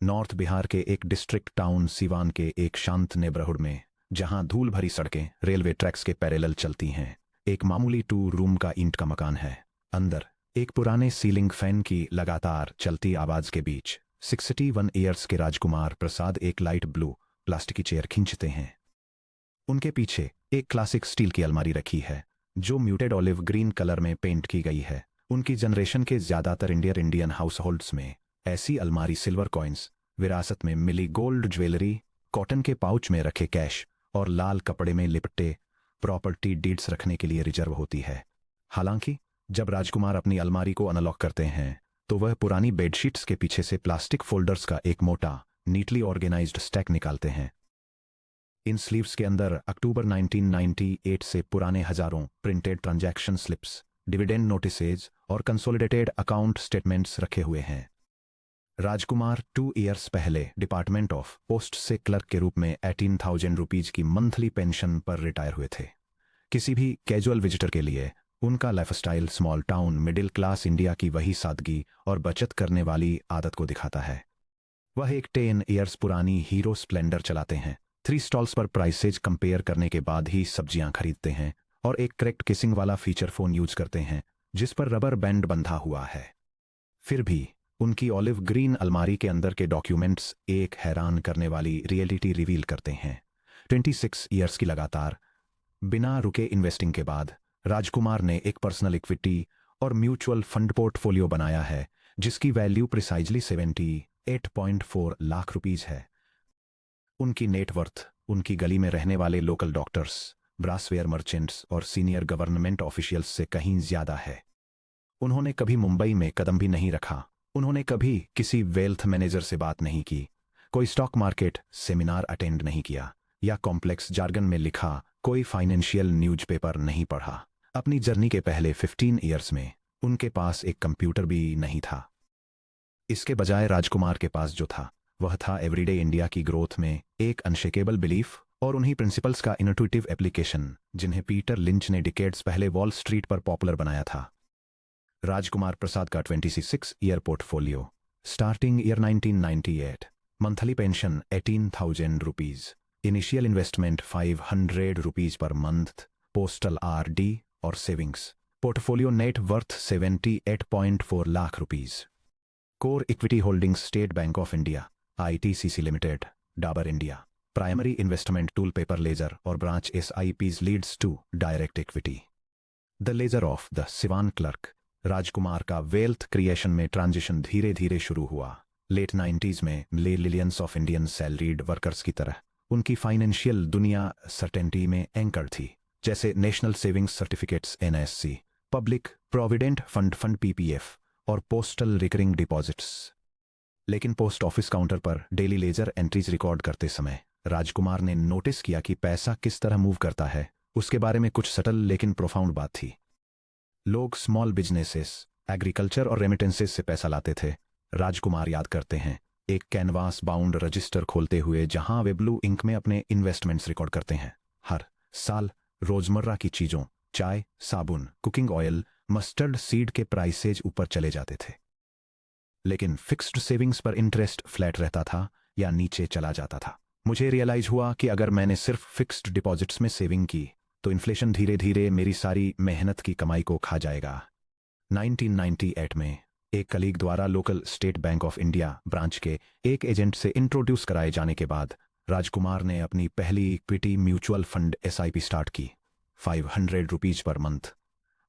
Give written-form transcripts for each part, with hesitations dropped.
North Bihar के एक district town Siwan के एक शांत नेबरहुड में, जहां धूल भरी सड़कें रेलवे ट्रैक्स के पैरेलल चलती हैं, एक मामूली 2 रूम का ईंट का मकान है। अंदर एक पुराने सीलिंग फैन की लगातार चलती आवाज के बीच 61 ईयर्स के राजकुमार प्रसाद एक लाइट ब्लू प्लास्टिक की चेयर खींचते हैं। उनके पीछे एक क्लासिक स्टील की अलमारी रखी है, जो म्यूटेड ऑलिव ग्रीन कलर में पेंट की गई है। उनकी जनरेशन के ज्यादातर इंडियन हाउस होल्ड्स में ऐसी अलमारी सिल्वर कॉइन्स, विरासत में मिली गोल्ड ज्वेलरी, कॉटन के पाउच में रखे कैश और लाल कपड़े में लिपटे प्रॉपर्टी डीड्स रखने के लिए रिजर्व होती है। हालांकि जब राजकुमार अपनी अलमारी को अनलॉक करते हैं तो वह पुरानी बेडशीट्स के पीछे से प्लास्टिक फोल्डर्स का एक मोटा, नीटली ऑर्गेनाइज्ड स्टैक निकालते हैं। इन स्लीव्स के अंदर अक्टूबर 1998 से पुराने हजारों printed transaction slips, dividend notices और कंसोलिडेटेड अकाउंट स्टेटमेंट्स रखे हुए हैं। राजकुमार 2 ईयर्स पहले डिपार्टमेंट ऑफ पोस्ट से क्लर्क के रूप में 18,000 रुपीज की मंथली पेंशन पर रिटायर हुए थे। किसी भी कैजुअल विजिटर के लिए उनका lifestyle small town middle Claas India की वही सादगी और बचत करने वाली आदत को दिखाता है। वह एक 10 ईयर्स पुरानी हीरो स्प्लेंडर चलाते हैं, 3 स्टॉल्स पर प्राइसेज कंपेयर करने के बाद ही सब्जियां खरीदते हैं और एक करेक्ट किसिंग वाला फीचर फोन यूज करते हैं जिस पर रबर बैंड बंधा हुआ है। फिर भी उनकी ऑलिव ग्रीन अलमारी के अंदर के डॉक्यूमेंट्स एक हैरान करने वाली रियलिटी रिवील करते हैं। 26 ईयर्स की लगातार बिना रुके इन्वेस्टिंग के बाद राजकुमार ने एक पर्सनल इक्विटी और म्यूचुअल फंड पोर्टफोलियो बनाया है जिसकी वैल्यू प्रिसाइजली 78.4 लाख रुपीज है। उनकी नेटवर्थ उनकी गली में रहने वाले लोकल डॉक्टर्स, ब्रासवेयर मर्चेंट्स और सीनियर गवर्नमेंट ऑफिशियल्स से कहीं ज्यादा है। उन्होंने कभी मुंबई में कदम भी नहीं रखा। उन्होंने कभी किसी वेल्थ मैनेजर से बात नहीं की, कोई स्टॉक मार्केट सेमिनार अटेंड नहीं किया या कॉम्प्लेक्स जार्गन में लिखा कोई फाइनेंशियल न्यूज़पेपर नहीं पढ़ा। अपनी जर्नी के पहले 15 ईयर्स में उनके पास एक कंप्यूटर भी नहीं था। इसके बजाय राजकुमार के पास जो था वह था एवरीडे इंडिया की ग्रोथ में एक अनशेकेबल बिलीफ और उन्हीं प्रिंसिपल्स का इनोट्यूटिव एप्लीकेशन जिन्हें पीटर लिंच ने डिकेड्स पहले वॉल स्ट्रीट पर पॉपुलर बनाया था। राजकुमार प्रसाद का 26 year portfolio, starting year 1998, monthly pension 18,000 rupees, initial investment 500 rupees per month, postal RD और savings, portfolio net worth 78.4 lakh rupees. Core equity holdings State Bank of India, ITCC limited, Dabur India. Primary investment tool paper ledger और branch SIPs leads to direct equity. The ledger of the Siwan clerk. Rajkumar का wealth creation में transition धीरे धीरे शुरू हुआ। Late 90s में millions of Indian salaried workers की तरह उनकी फाइनेंशियल दुनिया सर्टेनिटी में एंकर थी, जैसे national savings certificates NSC, public provident fund PPF और पोस्टल रिकरिंग डिपॉजिट्स। लेकिन पोस्ट ऑफिस काउंटर पर डेली लेजर एंट्रीज रिकॉर्ड करते समय राजकुमार ने नोटिस किया कि पैसा किस तरह मूव करता है। उसके बारे में कुछ सटल लेकिन प्रोफाउंड बात थी। लोग स्मॉल बिजनेसेस, एग्रीकल्चर और रेमिटेंसेस से पैसा लाते थे। राजकुमार याद करते हैं एक कैनवास बाउंड रजिस्टर खोलते हुए जहां वे ब्लू इंक में अपने इन्वेस्टमेंट्स रिकॉर्ड करते हैं। हर साल रोजमर्रा की चीजों, चाय, साबुन, कुकिंग ऑयल, मस्टर्ड सीड के प्राइसेज ऊपर चले जाते थे, लेकिन फिक्स्ड सेविंग्स पर इंटरेस्ट फ्लैट रहता था या नीचे चला जाता था। मुझे रियलाइज हुआ कि अगर मैंने सिर्फ फिक्स्ड डिपॉजिट्स में सेविंग की तो इन्फ्लेशन धीरे धीरे मेरी सारी मेहनत की कमाई को खा जाएगा। 1998 में एक कलीग द्वारा local state Bank of India branch के एक एजेंट से इंट्रोड्यूस कराए जाने के बाद राजकुमार ने अपनी पहली equity mutual fund SIP start की, 500 रुपीज पर मंथ।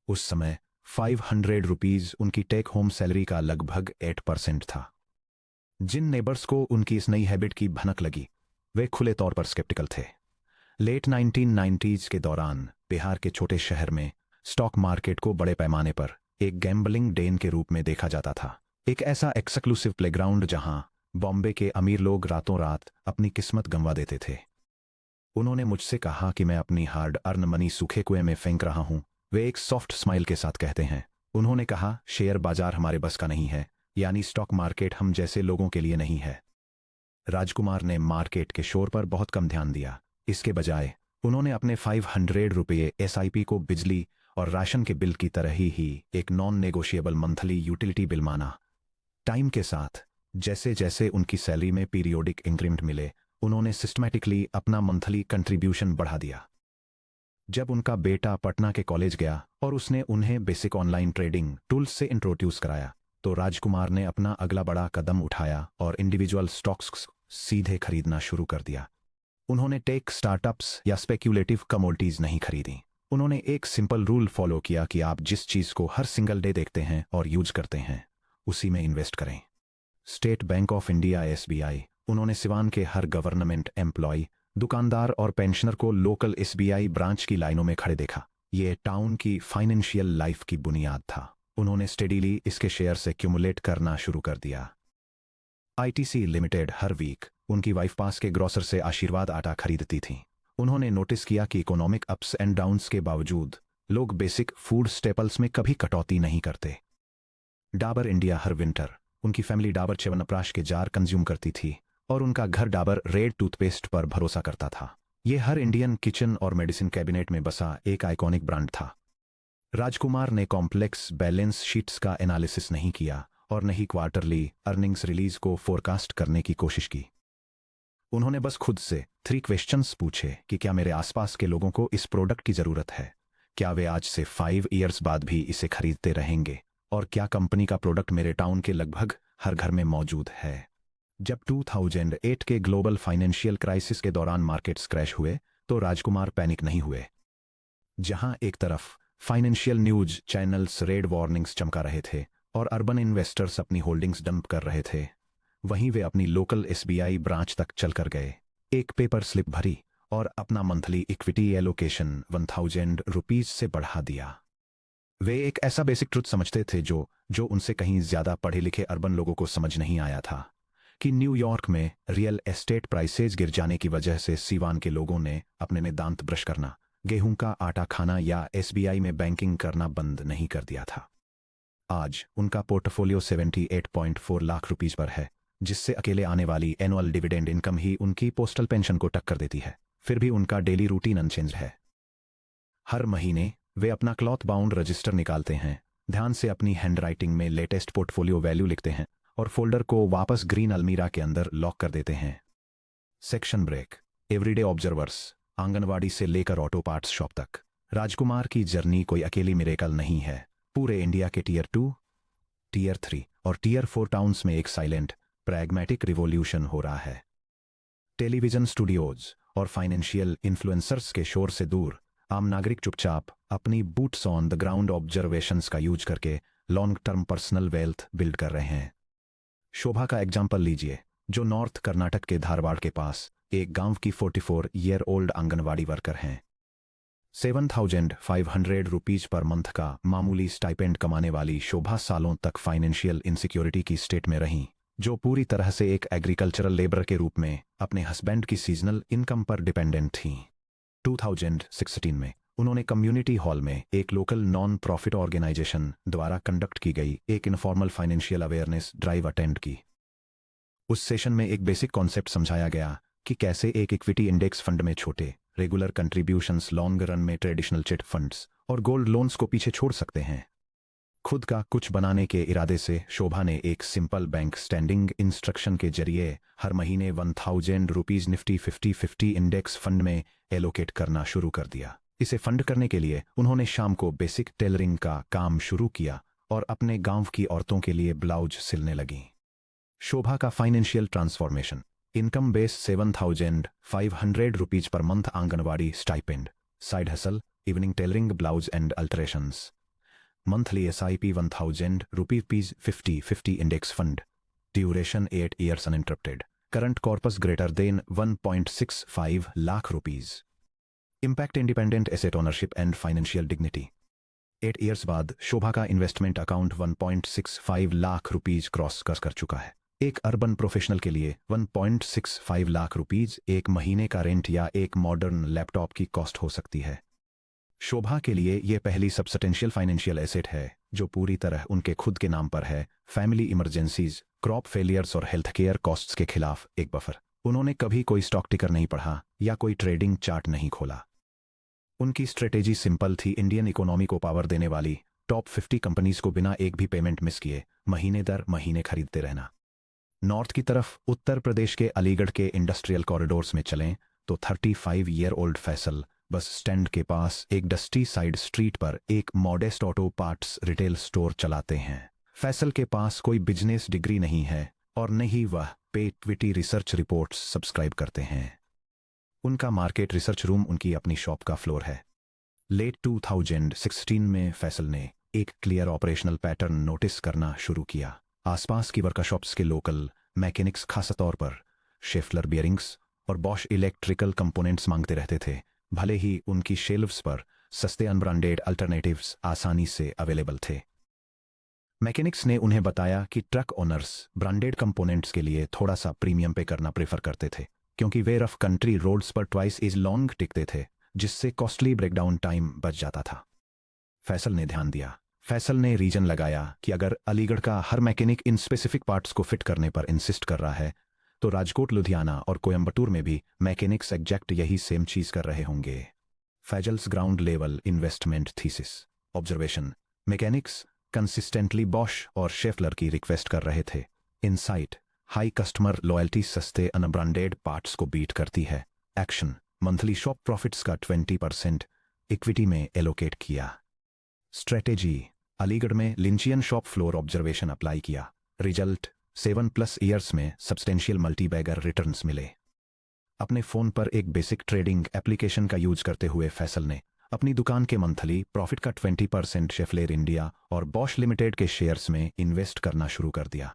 उस समय 500 रुपीज उनकी टेक होम सैलरी का लगभग 8% था। जिन नेबर्स को उनकी इस नई हैबिट की भनक लगी वे खुले तौर पर स्केप्टिकल थे। लेट 1990s के दौरान बिहार के छोटे शहर में स्टॉक मार्केट को बड़े पैमाने पर एक गैम्बलिंग डेन के रूप में देखा जाता था, एक ऐसा एक्सक्लूसिव प्लेग्राउंड जहां बॉम्बे के अमीर लोग रातों रात अपनी किस्मत गंवा देते थे। उन्होंने मुझसे कहा कि मैं अपनी हार्ड अर्न मनी सूखे कुएं में फेंक रहा हूं। वे एक सॉफ्ट स्माइल के साथ कहते हैं। उन्होंने कहा, शेयर बाजार हमारे बस का नहीं है, यानी स्टॉक मार्केट हम जैसे लोगों के लिए नहीं है। राजकुमार ने मार्केट के शोर पर बहुत कम ध्यान दिया। इसके बजाय उन्होंने अपने 500 रुपये SIP को बिजली और राशन के बिल की तरह ही एक non negotiable monthly utility bill माना। टाइम के साथ जैसे जैसे उनकी सैलरी में पीरियोडिक इंक्रीमेंट मिले, उन्होंने सिस्टमैटिकली अपना मंथली कंट्रीब्यूशन बढ़ा दिया। जब उनका बेटा पटना के कॉलेज गया और उसने उन्हें बेसिक ऑनलाइन ट्रेडिंग टूल्स से इंट्रोड्यूस कराया, तो राजकुमार ने अपना अगला बड़ा कदम उठाया और इंडिविजुअल स्टॉक्स सीधे खरीदना शुरू कर दिया। उन्होंने टेक स्टार्टअप्स या स्पेक्यूलेटिव कमोडिटीज नहीं खरीदी। उन्होंने एक सिंपल रूल फॉलो किया कि आप जिस चीज को हर सिंगल डे देखते हैं और यूज करते हैं, उसी में इन्वेस्ट करें। State Bank of India SBI, उन्होंने सिवान के हर गवर्नमेंट एम्प्लॉय, दुकानदार और पेंशनर को लोकल SBI ब्रांच की लाइनों में खड़े देखा। ये टाउन की फाइनेंशियल लाइफ की बुनियाद था। उन्होंने स्टेडीली इसके शेयर से क्यूमुलेट करना शुरू कर दिया। ITC लिमिटेड हर वीक उनकी वाइफ पास के ग्रोसर से आशीर्वाद आटा खरीदती थी। उन्होंने नोटिस किया कि इकोनॉमिक अप्स एंड डाउन्स के बावजूद लोग बेसिक फूड स्टेपल्स में कभी कटौती नहीं करते। डाबर इंडिया हर विंटर उनकी फैमिली डाबर च्यवनप्राश के जार कंज्यूम करती थी और उनका घर डाबर रेड टूथपेस्ट पर भरोसा करता था। यह हर इंडियन किचन और मेडिसिन कैबिनेट में बसा एक आइकॉनिक ब्रांड था। राजकुमार ने कॉम्प्लेक्स बैलेंस शीट्स का एनालिसिस नहीं किया और न ही क्वार्टरली अर्निंग्स रिलीज को फोरकास्ट करने की कोशिश की। उन्होंने बस खुद से 3 क्वेश्चंस पूछे कि क्या मेरे आसपास के लोगों को इस प्रोडक्ट की जरूरत है, क्या वे आज से 5 इयर्स बाद भी इसे खरीदते रहेंगे, और क्या कंपनी का प्रोडक्ट मेरे टाउन के लगभग हर घर में मौजूद है। जब 2008 के ग्लोबल फाइनेंशियल क्राइसिस के दौरान मार्केट्स क्रैश हुए, तो राजकुमार पैनिक नहीं हुए। जहां एक तरफ financial news channels red warnings चमका रहे थे और अर्बन इन्वेस्टर्स अपनी होल्डिंग्स डंप कर रहे थे, वहीं वे अपनी लोकल SBI ब्रांच तक चलकर गए, एक पेपर स्लिप भरी और अपना मंथली इक्विटी एलोकेशन 1000 रुपीज से बढ़ा दिया। वे एक ऐसा बेसिक ट्रुथ समझते थे जो उनसे कहीं ज्यादा पढ़े लिखे अर्बन लोगों को समझ नहीं आया था, कि न्यूयॉर्क में रियल एस्टेट प्राइसेज गिर जाने की वजह से सीवान के लोगों ने अपने में दांत ब्रश करना, गेहूं का आटा खाना या SBI में बैंकिंग करना बंद नहीं कर दिया था। आज उनका पोर्टफोलियो 78.4 लाख रुपीज पर है, जिससे अकेले आने वाली एनुअल डिविडेंड इनकम ही उनकी पोस्टल पेंशन को टक्कर देती है। फिर भी उनका डेली रूटीन अनचेंज है। हर महीने वे अपना क्लॉथ बाउंड रजिस्टर निकालते हैं, ध्यान से अपनी हैंडराइटिंग में लेटेस्ट पोर्टफोलियो वैल्यू लिखते हैं और फोल्डर को वापस ग्रीन अलमीरा के अंदर लॉक कर देते हैं। Section break. Everyday observers, anganwadi से लेकर ऑटो पार्ट्स शॉप तक, राजकुमार की जर्नी कोई अकेली मिरेकल नहीं है। पूरे इंडिया के टियर 2, टियर 3 और टियर 4 टाउन्स में एक साइलेंट प्रैग्मेटिक रिवॉल्यूशन हो रहा है। टेलीविजन स्टूडियोज और फाइनेंशियल इन्फ्लुएंसर्स के शोर से दूर आम नागरिक चुपचाप अपनी boots on the ground observations का यूज करके long term personal wealth build कर रहे हैं। शोभा का एग्जाम्पल लीजिए, जो नॉर्थ कर्नाटक के धारवाड़ के पास एक गांव की 44 ईयर ओल्ड आंगनवाड़ी वर्कर हैं। 7,500 रुपीज पर मंथ का मामूली स्टाइपेंड कमाने वाली शोभा सालों तक फाइनेंशियल इनसिक्योरिटी की स्टेट में रहीं, जो पूरी तरह से एक एग्रीकल्चरल लेबर के रूप में अपने हस्बैंड की सीजनल इनकम पर डिपेंडेंट थीं। 2016 में उन्होंने कम्युनिटी हॉल में एक लोकल नॉन प्रॉफिट ऑर्गेनाइजेशन द्वारा कंडक्ट की गई एक informal financial awareness drive attend की। उस सेशन में एक बेसिक कॉन्सेप्ट समझाया गया कि कैसे एक इक्विटी इंडेक्स फंड में छोटे रेगुलर कंट्रीब्यूशंस लॉन्ग रन में ट्रेडिशनल चिट फंड्स और गोल्ड लोन्स को पीछे छोड़ सकते हैं। खुद का कुछ बनाने के इरादे से शोभा ने एक सिंपल बैंक स्टैंडिंग इंस्ट्रक्शन के जरिए हर महीने 1000 रुपीज निफ्टी 50-50 इंडेक्स फंड में एलोकेट करना शुरू कर दिया। इसे फंड करने के लिए उन्होंने शाम को बेसिक टेलरिंग का काम शुरू किया और अपने गांव की औरतों के लिए ब्लाउज सिलने लगी। शोभा का financial transformation, income base 7,500 rupees per month anganwadi stipend, side hustle, evening tailoring blouse and alterations, monthly SIP 1000 rupees 50-50 index fund, duration 8 years uninterrupted, current corpus greater than 1.65 lakh rupees, impact independent asset ownership and financial dignity। 8 years बाद शोभा का investment account 1.65 lakh rupees cross कर चुका है। एक urban professional के लिए 1.65 lakh rupees एक महीने का रेंट या एक मॉडर्न लैपटॉप की कॉस्ट हो सकती है। शोभा के लिए यह पहली सब्सटेंशियल फाइनेंशियल एसेट है जो पूरी तरह उनके खुद के नाम पर है। फैमिली इमरजेंसीज, क्रॉप फेलियर्स और हेल्थ केयर कॉस्ट्स के खिलाफ एक बफर। उन्होंने कभी कोई स्टॉक टिकर नहीं पढ़ा या कोई ट्रेडिंग चार्ट नहीं खोला। उनकी स्ट्रेटेजी सिंपल थी, इंडियन इकोनॉमी को पावर देने वाली टॉप 50 कंपनीज को बिना एक भी पेमेंट मिस किए महीने दर महीने खरीदते रहना। नॉर्थ की तरफ उत्तर प्रदेश के अलीगढ़ के इंडस्ट्रियल कॉरिडोर्स में चलें तो 35 year old Faisal bus stand के पास एक डस्टी साइड स्ट्रीट पर एक modest auto parts retail store चलाते हैं। फैसल के पास कोई बिजनेस डिग्री नहीं है और न ही वह पेटविटी रिसर्च रिपोर्ट्स सब्सक्राइब करते हैं। उनका मार्केट रिसर्च रूम उनकी अपनी शॉप का फ्लोर है। लेट 2016 में फैसल ने एक क्लियर ऑपरेशनल पैटर्न नोटिस करना शुरू किया। आसपास की वर्कशॉप्स के लोकल मैकेनिक्स खासतौर पर शेफलर बियरिंग्स और बॉश इलेक्ट्रिकल कंपोनेंट्स मांगते रहते थे, भले ही उनकी शेल्व्स पर सस्ते अनब्रांडेड अल्टरनेटिव्स आसानी से अवेलेबल थे। मैकेनिक्स ने उन्हें बताया कि ट्रक ओनर्स ब्रांडेड कंपोनेंट्स के लिए थोड़ा सा प्रीमियम पे करना प्रेफर करते थे, क्योंकि वे रफ कंट्री रोड्स पर ट्वाइस इज लॉन्ग टिकते थे, जिससे कॉस्टली ब्रेकडाउन टाइम बच जाता था। फैसल ने ध्यान दिया। फैसल ने रीजन लगाया कि अगर अलीगढ़ का हर मैकेनिक इन स्पेसिफिक पार्ट्स को फिट करने पर इंसिस्ट कर रहा है, तो राजकोट, लुधियाना और कोयम्बटूर में भी मैकेनिक्स एग्जैक्ट यही सेम चीज कर रहे होंगे। Faisal's ground level investment thesis observation. Mechanics consistently Bosch और शेफलर की रिक्वेस्ट कर रहे थे। इनसाइट, हाई कस्टमर लॉयल्टी सस्ते अनब्रांडेड पार्ट्स को बीट करती है। एक्शन, मंथली शॉप प्रॉफिट्स का 20% इक्विटी में एलोकेट किया। स्ट्रेटेजी, अलीगढ़ में लिंचियन शॉप फ्लोर ऑब्जर्वेशन अप्लाई किया। रिजल्ट, 7+ ईयर्स में सब्सटेंशियल मल्टीबैगर रिटर्न्स मिले। अपने फोन पर एक बेसिक ट्रेडिंग एप्लीकेशन का यूज करते हुए फैसल ने अपनी दुकान के मंथली प्रॉफिट का 20% शेफलर इंडिया और बॉश लिमिटेड के शेयर्स में इन्वेस्ट करना शुरू कर दिया।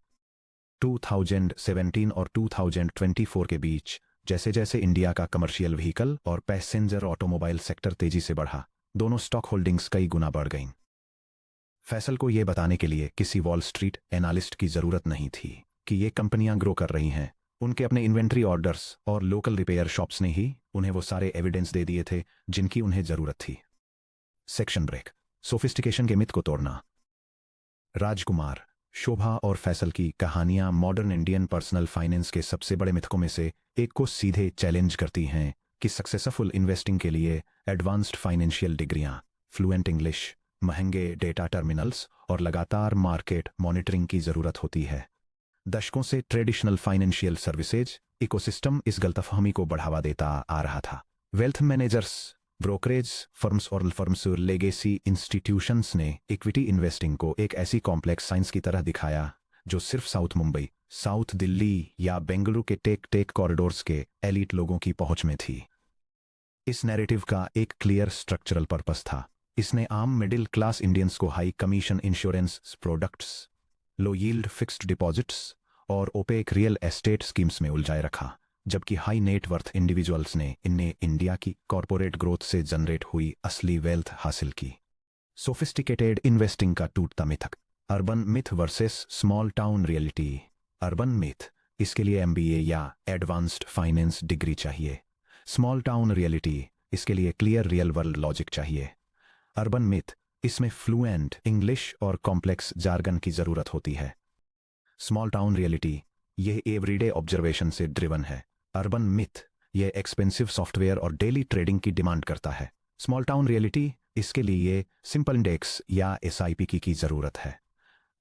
2017 और 2024 के बीच जैसे जैसे इंडिया का कमर्शियल व्हीकल और पैसेंजर ऑटोमोबाइल सेक्टर तेजी से बढ़ा, दोनों स्टॉक होल्डिंग्स कई गुना बढ़ गईं। फैसल को यह बताने के लिए किसी वॉल स्ट्रीट एनालिस्ट की जरूरत नहीं थी कि ये कंपनियां ग्रो कर रही हैं। उनके अपने इन्वेंट्री ऑर्डर्स और लोकल रिपेयर शॉप्स ने ही उन्हें वो सारे एविडेंस दे दिए थे जिनकी उन्हें जरूरत थी। सेक्शन ब्रेक, सोफिस्टिकेशन के मिथ को तोड़ना। राजकुमार, शोभा और फैसल की कहानियां मॉडर्न इंडियन पर्सनल फाइनेंस के सबसे बड़े मिथकों में से एक को सीधे चैलेंज करती हैं कि सक्सेसफुल इन्वेस्टिंग के लिए एडवांस्ड फाइनेंशियल डिग्रियां, फ्लुएंट इंग्लिश, महंगे डेटा टर्मिनल्स और लगातार मार्केट मॉनिटरिंग की जरूरत होती है। दशकों से ट्रेडिशनल फाइनेंशियल सर्विसेज इकोसिस्टम इस गलतफहमी को बढ़ावा देता आ रहा था। वेल्थ मैनेजर्स, ब्रोकरेज फर्म्स और फर्म्स लेगेसी इंस्टीट्यूशंस ने इक्विटी इन्वेस्टिंग को एक ऐसी कॉम्प्लेक्स साइंस की तरह दिखाया जो सिर्फ साउथ मुंबई, साउथ दिल्ली या बेंगलुरु के टेक कॉरिडोर्स के एलीट लोगों की पहुंच में थी। इस नैरेटिव का एक क्लियर स्ट्रक्चरल पर्पस था। इसने आम मिडिल क्लास इंडियंस को हाई कमीशन इंश्योरेंस प्रोडक्ट्स, लो यील्ड फिक्स्ड डिपॉजिट्स और ओपेक रियल एस्टेट स्कीम्स में उलझाए रखा, जबकि हाई नेट वर्थ इंडिविजुअल्स ने इन्हें इंडिया की कॉरपोरेट ग्रोथ से जनरेट हुई असली वेल्थ हासिल की। सोफिस्टिकेटेड इन्वेस्टिंग का टूटता मिथक। Urban myth versus small town reality. Urban myth, इसके लिए MBA या एडवांस्ड फाइनेंस डिग्री चाहिए। स्मॉल टाउन रियलिटी, इसके लिए क्लियर रियल वर्ल्ड लॉजिक चाहिए। अर्बन मिथ, इसमें फ्लुएंट इंग्लिश और कॉम्प्लेक्स जार्गन की जरूरत होती है। स्मॉल टाउन रियलिटी, यह एवरीडे ऑब्जर्वेशन से ड्रिवन है। अर्बन मिथ, यह एक्सपेंसिव सॉफ्टवेयर और डेली ट्रेडिंग की डिमांड करता है। स्मॉल टाउन रियलिटी, इसके लिए सिंपल इंडेक्स या SIP की जरूरत है।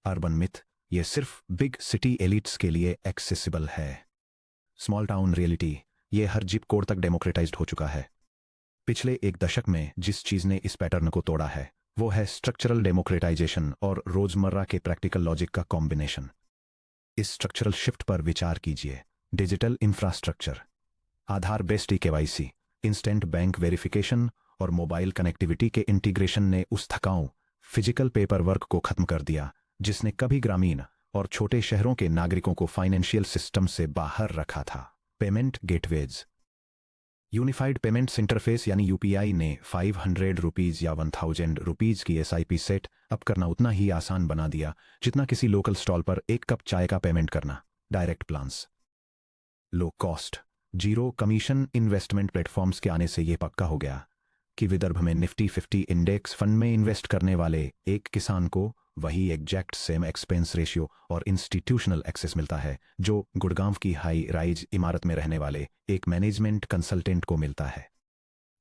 अर्बन मिथ, यह सिर्फ बिग सिटी एलिट्स के लिए एक्सेसिबल है। स्मॉल टाउन रियलिटी, यह हर जिप कोड तक डेमोक्रेटाइज्ड हो चुका है। पिछले एक दशक में जिस चीज ने इस पैटर्न को तोड़ा है वो है स्ट्रक्चरल डेमोक्रेटाइजेशन और रोजमर्रा के प्रैक्टिकल लॉजिक का कॉम्बिनेशन। इस स्ट्रक्चरल शिफ्ट पर विचार कीजिए। Digital infrastructure, Aadhaar based KYC, instant bank verification और मोबाइल कनेक्टिविटी के इंटीग्रेशन ने उस थकाऊ फिजिकल पेपर वर्क को खत्म कर दिया जिसने कभी ग्रामीण और छोटे शहरों के नागरिकों को फाइनेंशियल सिस्टम से बाहर रखा था। Payment gateways, unified payments interface यानी UPI ने 500 रुपीज या 1000 रुपीज की SIP सेट अप करना उतना ही आसान बना दिया जितना किसी लोकल स्टॉल पर एक कप चाय का पेमेंट करना। Direct plans, low cost, zero commission investment platforms के आने से यह पक्का हो गया कि विदर्भ में निफ्टी 50 इंडेक्स फंड में इन्वेस्ट करने वाले एक किसान को वही एग्जैक्ट सेम एक्सपेंस रेशियो और इंस्टीट्यूशनल एक्सेस मिलता है जो गुड़गांव की हाई राइज इमारत में रहने वाले एक मैनेजमेंट कंसल्टेंट को मिलता है।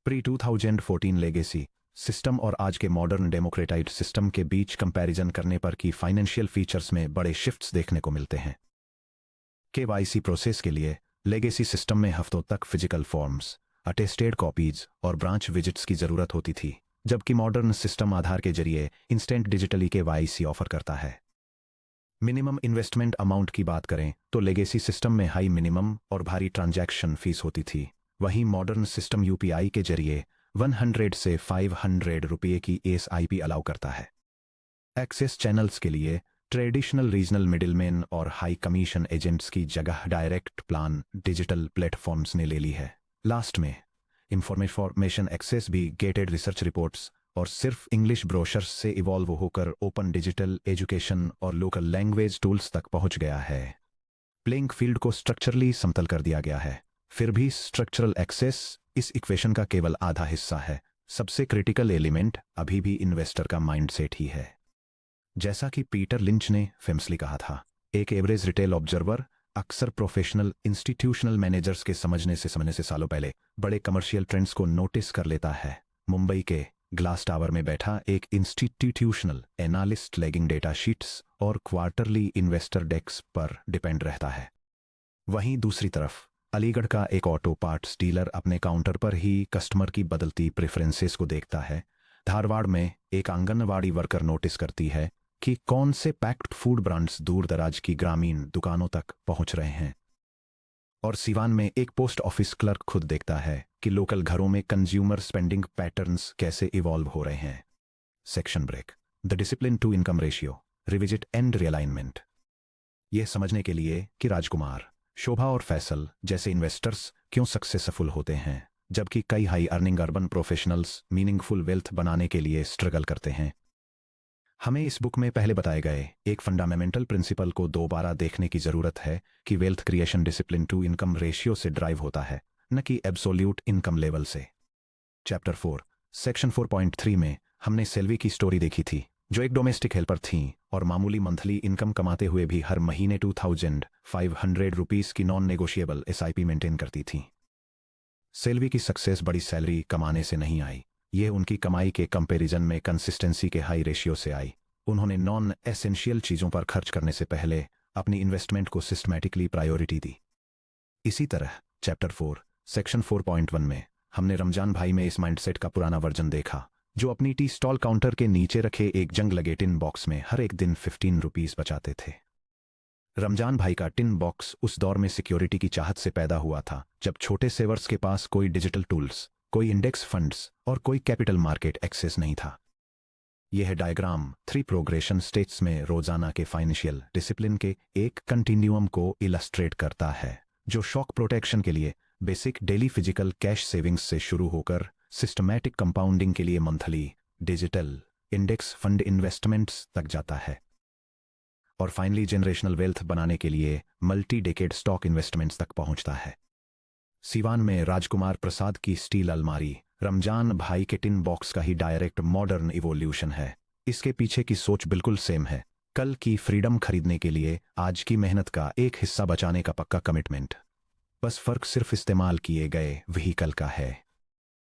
प्री 2014 लेगेसी सिस्टम और आज के मॉडर्न डेमोक्रेटाइज्ड सिस्टम के बीच कंपैरिजन करने पर की फाइनेंशियल फीचर्स में बड़े शिफ्ट्स देखने को मिलते हैं। केवाईसी प्रोसेस के लिए लेगेसी सिस्टम में हफ्तों तक फिजिकल फॉर्म्स, अटेस्टेड कॉपीज और ब्रांच विजिट्स की जरूरत होती थी, जबकि मॉडर्न सिस्टम आधार के जरिए इंस्टेंट डिजिटली केवाईसी ऑफर करता है। मिनिमम इन्वेस्टमेंट अमाउंट की बात करें तो लेगेसी सिस्टम में हाई मिनिमम और भारी ट्रांजैक्शन फीस होती थी, वहीं मॉडर्न सिस्टम यूपीआई के जरिए 100 से 500 रुपये की एसआईपी अलाउ करता है। एक्सेस चैनल्स के लिए ट्रेडिशनल रीजनल मिडिलमैन और हाई कमीशन एजेंट्स की जगह डायरेक्ट प्लान डिजिटल प्लेटफॉर्म्स ने ले ली है। लास्ट में इंफॉर्मेशन एक्सेस भी गेटेड रिसर्च रिपोर्ट्स और सिर्फ इंग्लिश ब्रोशर्स से इवॉल्व होकर ओपन डिजिटल एजुकेशन और लोकल लैंग्वेज टूल्स तक पहुंच गया है। प्लेइंग फील्ड को स्ट्रक्चरली समतल कर दिया गया है, फिर भी स्ट्रक्चरल एक्सेस इस इक्वेशन का केवल आधा हिस्सा है। सबसे क्रिटिकल एलिमेंट अभी भी इन्वेस्टर का माइंडसेट ही है। जैसा कि पीटर लिंच ने फेमसली कहा था, एक एवरेज रिटेल ऑब्जर्वर अक्सर प्रोफेशनल इंस्टीट्यूशनल मैनेजर्स के समझने से सालों पहले बड़े कमर्शियल ट्रेंड्स को नोटिस कर लेता है। मुंबई के ग्लास टावर में बैठा एक institutional analyst lagging data sheets और क्वार्टरली इन्वेस्टर डेक्स पर डिपेंड रहता है। वहीं दूसरी तरफ अलीगढ़ का एक ऑटो पार्ट्स डीलर अपने काउंटर पर ही कस्टमर की बदलती प्रेफरेंसेस को देखता है। धारवाड़ में एक आंगनवाड़ी वर्कर नोटिस करती है कि कौन से पैक्ड फूड ब्रांड्स दूर दराज की ग्रामीण दुकानों तक पहुंच रहे हैं, और सिवान में एक पोस्ट ऑफिस क्लर्क खुद देखता है कि लोकल घरों में कंज्यूमर स्पेंडिंग पैटर्न्स कैसे इवॉल्व हो रहे हैं। Section break. The discipline to income ratio, revisit and realignment. यह समझने के लिए कि राजकुमार, शोभा और फैसल जैसे इन्वेस्टर्स क्यों सक्सेसफुल होते हैं, जबकि कई high earning urban professionals meaningful wealth बनाने के लिए स्ट्रगल करते हैं। हमें इस बुक में पहले बताए गए एक फंडामेंटल प्रिंसिपल को दोबारा देखने की जरूरत है कि wealth creation discipline to income ratio से ड्राइव होता है, न कि एब्सोल्यूट इनकम लेवल से। चैप्टर 4 सेक्शन 4.3 में हमने सेल्वी की स्टोरी देखी थी, जो एक डोमेस्टिक हेल्पर थीं और मामूली मंथली इनकम कमाते हुए भी हर महीने 2500 रुपीस की नॉन नेगोशिएबल एसआईपी मेंटेन करती थीं। सेल्वी की सक्सेस बड़ी सैलरी कमाने से नहीं आई, यह उनकी कमाई के कंपैरिजन में कंसिस्टेंसी के हाई रेशियो से आई। उन्होंने नॉन एसेंशियल चीजों पर खर्च करने से पहले अपनी इन्वेस्टमेंट को सिस्टमैटिकली प्रायोरिटी दी। इसी तरह चैप्टर 4 सेक्शन 4.1 में हमने रमजान भाई में इस माइंडसेट का पुराना वर्जन देखा, जो अपनी टी स्टॉल काउंटर के नीचे रखे एक जंग लगे टिन बॉक्स में हर एक दिन 15 रुपीस बचाते थे। रमजान भाई का टिन बॉक्स उस दौर में सिक्योरिटी की चाहत से पैदा हुआ था, जब छोटे सेवर्स के पास कोई डिजिटल टूल्स, कोई इंडेक्स फंड्स और कोई कैपिटल मार्केट एक्सेस नहीं था। यह डायग्राम 3 प्रोग्रेशन स्टेट्स में रोजाना के फाइनेंशियल डिसिप्लिन के एक कंटिन्यूअम को इलस्ट्रेट करता है, जो शॉक प्रोटेक्शन के लिए basic daily physical cash savings से शुरू होकर सिस्टमैटिक कंपाउंडिंग के लिए monthly digital index fund investments तक जाता है, और फाइनली जनरेशनल वेल्थ बनाने के लिए मल्टी डेकेड स्टॉक इन्वेस्टमेंट्स तक पहुंचता है। सिवान में राजकुमार प्रसाद की स्टील अलमारी रमजान भाई के टिन बॉक्स का ही डायरेक्ट मॉडर्न इवोल्यूशन है। इसके पीछे की सोच बिल्कुल सेम है, कल की फ्रीडम खरीदने के लिए आज की मेहनत का एक हिस्सा बचाने का पक्का कमिटमेंट। बस फर्क सिर्फ इस्तेमाल किए गए व्हीकल का है।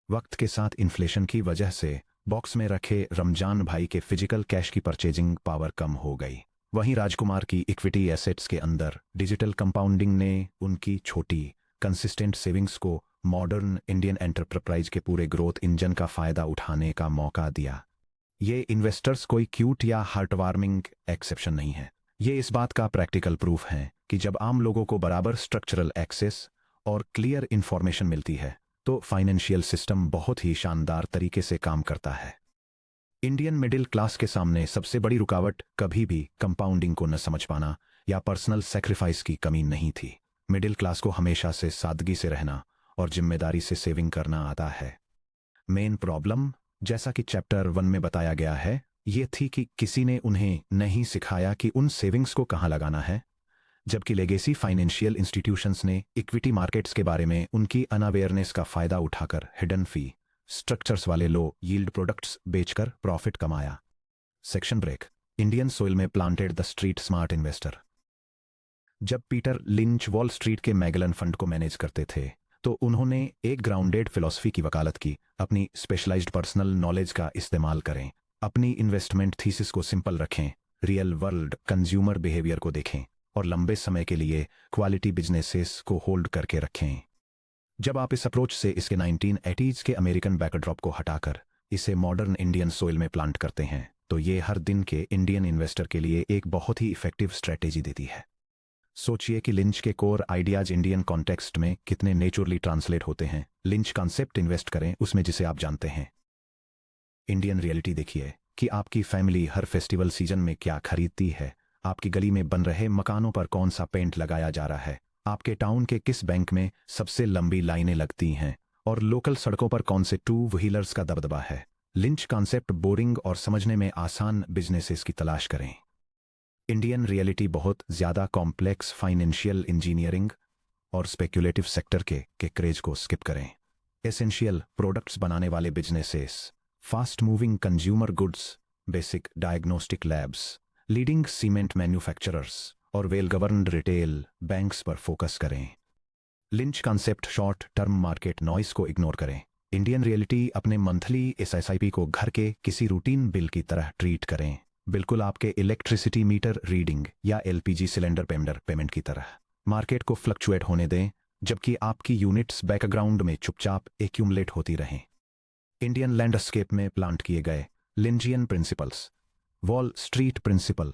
वक्त के साथ इन्फ्लेशन की वजह से बॉक्स में रखे रमजान भाई के फिजिकल कैश की परचेजिंग पावर कम हो गई, वहीं राजकुमार की इक्विटी एसेट्स के अंदर डिजिटल कंपाउंडिंग ने उनकी छोटी कंसिस्टेंट सेविंग्स को मॉडर्न इंडियन एंटरप्राइज के पूरे ग्रोथ इंजन का फायदा उठाने का मौका दिया। ये इन्वेस्टर्स कोई क्यूट या हार्ट वार्मिंग एक्सेप्शन नहीं है, ये इस बात का प्रैक्टिकल प्रूफ है कि जब आम लोगों को बराबर स्ट्रक्चरल एक्सेस और क्लियर इंफॉर्मेशन मिलती है तो फाइनेंशियल सिस्टम बहुत ही शानदार तरीके से काम करता है। इंडियन मिडिल क्लास के सामने सबसे बड़ी रुकावट कभी भी कंपाउंडिंग को न समझ पाना या पर्सनल सेक्रीफाइस की कमी नहीं थी। मिडिल क्लास को हमेशा से सादगी से रहना और जिम्मेदारी से सेविंग करना आता है। मेन प्रॉब्लम, जैसा कि चैप्टर 1 में बताया गया है, ये थी कि किसी ने उन्हें नहीं सिखाया कि उन सेविंग्स को कहाँ लगाना है, जबकि लेगेसी फाइनेंशियल इंस्टीट्यूशंस ने इक्विटी मार्केट्स के बारे में उनकी अनअवेयरनेस का फायदा उठाकर हिडन फी स्ट्रक्चर्स वाले लो यील्ड प्रोडक्ट्स बेचकर प्रॉफिट कमाया। Section break. इंडियन सोइल में planted the street smart investor. जब पीटर लिंच वॉल स्ट्रीट के मैगलन फंड को मैनेज करते थे तो उन्होंने एक ग्राउंडेड फिलॉसफी की वकालत की, अपनी स्पेशलाइज्ड पर्सनल नॉलेज का इस्तेमाल करें, अपनी इन्वेस्टमेंट थीसिस को सिंपल रखें, रियल वर्ल्ड कंज्यूमर बिहेवियर को देखें और लंबे समय के लिए क्वालिटी बिजनेसेस को होल्ड करके रखें। जब आप इस अप्रोच से इसके 1980s के अमेरिकन बैकड्रॉप को हटाकर इसे मॉडर्न इंडियन सोइल में प्लांट करते हैं तो ये हर दिन के इंडियन इन्वेस्टर के लिए एक बहुत ही इफेक्टिव स्ट्रेटेजी देती है। सोचिए कि लिंच के कोर आइडियाज इंडियन कॉन्टेक्स्ट में कितने नेचुरली ट्रांसलेट होते हैं। लिंच कॉन्सेप्ट इन्वेस्ट करें उसमें जिसे आप जानते हैं। इंडियन रियलिटी देखिए कि आपकी फैमिली हर फेस्टिवल सीजन में क्या खरीदती है, आपकी गली में बन रहे मकानों पर कौन सा पेंट लगाया जा रहा है, आपके टाउन के किस बैंक में सबसे लंबी लाइनें लगती हैं और लोकल सड़कों पर कौन से 2 व्हीलर्स का दबदबा है। लिंच कॉन्सेप्ट बोरिंग और समझने में आसान बिजनेसेस की तलाश करें। इंडियन रियलिटी बहुत ज्यादा कॉम्प्लेक्स फाइनेंशियल इंजीनियरिंग और स्पेक्युलेटिव सेक्टर के क्रेज को स्किप करें। एसेंशियल प्रोडक्ट्स बनाने वाले businesses, fast moving consumer goods, basic diagnostic labs, leading cement manufacturers और वेल गवर्नड रिटेल बैंक्स पर फोकस करें। Lynch concept short term market noise को इग्नोर करें। इंडियन रियलिटी अपने मंथली एसआईपी को घर के किसी रूटीन बिल की तरह ट्रीट करें, बिल्कुल आपके इलेक्ट्रिसिटी मीटर रीडिंग या एलपीजी सिलेंडर पेमेंट की तरह। मार्केट को फ्लक्चुएट होने दें जबकि आपकी यूनिट्स बैकग्राउंड में चुपचाप एक्यूमुलेट होती रहें। इंडियन लैंडस्केप में प्लांट किए गए Lynchian principles, Wall Street principle,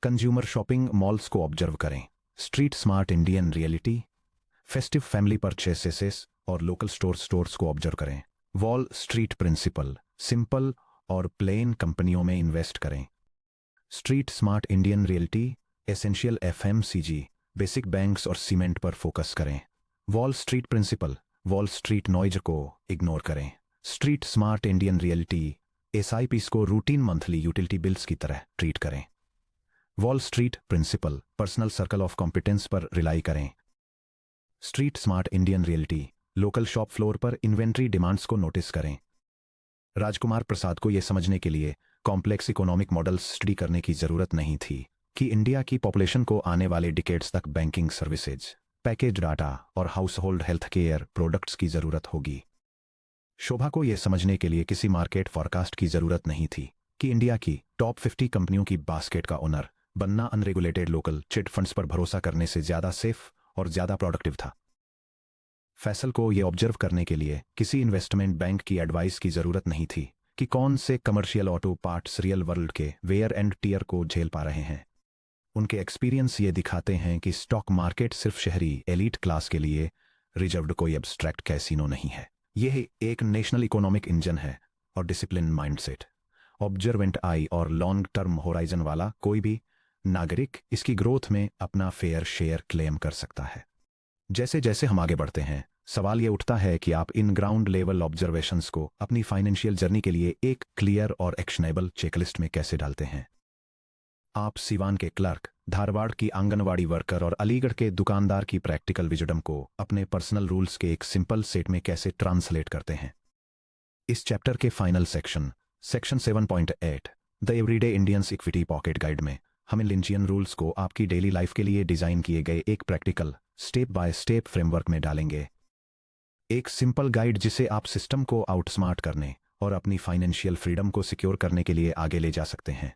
consumer shopping malls को ऑब्जर्व करें। Street smart Indian reality, festive family purchases और लोकल स्टोर्स को ऑब्जर्व करें। वॉल स्ट्रीट प्रिंसिपल, सिंपल और प्लेन कंपनियों में इन्वेस्ट करें। Street smart Indian reality, essential FMCG, basic banks और सीमेंट पर फोकस करें। Wall Street principle, Wall Street noise को इग्नोर करें। Street smart Indian reality, SIPs को रूटीन मंथली यूटिलिटी बिल्स की तरह ट्रीट करें। Wall Street principle, personal circle of competence पर रिलाई करें। Street smart Indian reality, local shop floor पर inventory demands को नोटिस करें। राजकुमार प्रसाद को यह समझने के लिए कॉम्प्लेक्स इकोनॉमिक मॉडल्स स्टडी करने की जरूरत नहीं थी कि इंडिया की पॉपुलेशन को आने वाले डिकेड्स तक बैंकिंग सर्विसेज, पैकेज डाटा और house hold health care products की जरूरत होगी। शोभा को यह समझने के लिए किसी मार्केट फॉरकास्ट की जरूरत नहीं थी कि इंडिया की टॉप 50 कंपनियों की बास्केट का ओनर बनना अनरेगुलेटेड लोकल चिट फंड्स पर भरोसा करने से ज्यादा सेफ और ज्यादा प्रोडक्टिव था। फैसल को यह ऑब्जर्व करने के लिए किसी इन्वेस्टमेंट बैंक की एडवाइस की जरूरत नहीं थी कि कौन से commercial auto parts real world के वेयर एंड टियर को झेल पा रहे हैं। उनके एक्सपीरियंस ये दिखाते हैं कि स्टॉक मार्केट सिर्फ शहरी एलीट क्लास के लिए रिजर्व्ड कोई एब्स्ट्रैक्ट कैसीनो नहीं है। यह एक नेशनल इकोनॉमिक इंजन है और डिसिप्लिन माइंडसेट, ऑब्जर्वेंट आई और लॉन्ग टर्म होराइजन वाला कोई भी नागरिक इसकी ग्रोथ में अपना फेयर शेयर क्लेम कर सकता है। जैसे जैसे हम आगे बढ़ते हैं सवाल ये उठता है कि आप इन ग्राउंड लेवल ऑब्जर्वेशंस को अपनी फाइनेंशियल जर्नी के लिए एक क्लियर और एक्शनेबल चेकलिस्ट में कैसे डालते हैं। आप सिवान के क्लर्क, धारवाड़ की आंगनवाड़ी वर्कर और अलीगढ़ के दुकानदार की प्रैक्टिकल विजडम को अपने पर्सनल रूल्स के एक सिंपल सेट में कैसे ट्रांसलेट करते हैं। इस चैप्टर के final section 7.8 the everyday Indians equity pocket guide में हम इन लिंचियन रूल्स को आपकी डेली लाइफ के लिए डिजाइन किए गए एक practical step by step framework में डालेंगे। एक सिंपल गाइड जिसे आप सिस्टम को आउटस्मार्ट करने और अपनी फाइनेंशियल फ्रीडम को सिक्योर करने के लिए आगे ले जा सकते हैं।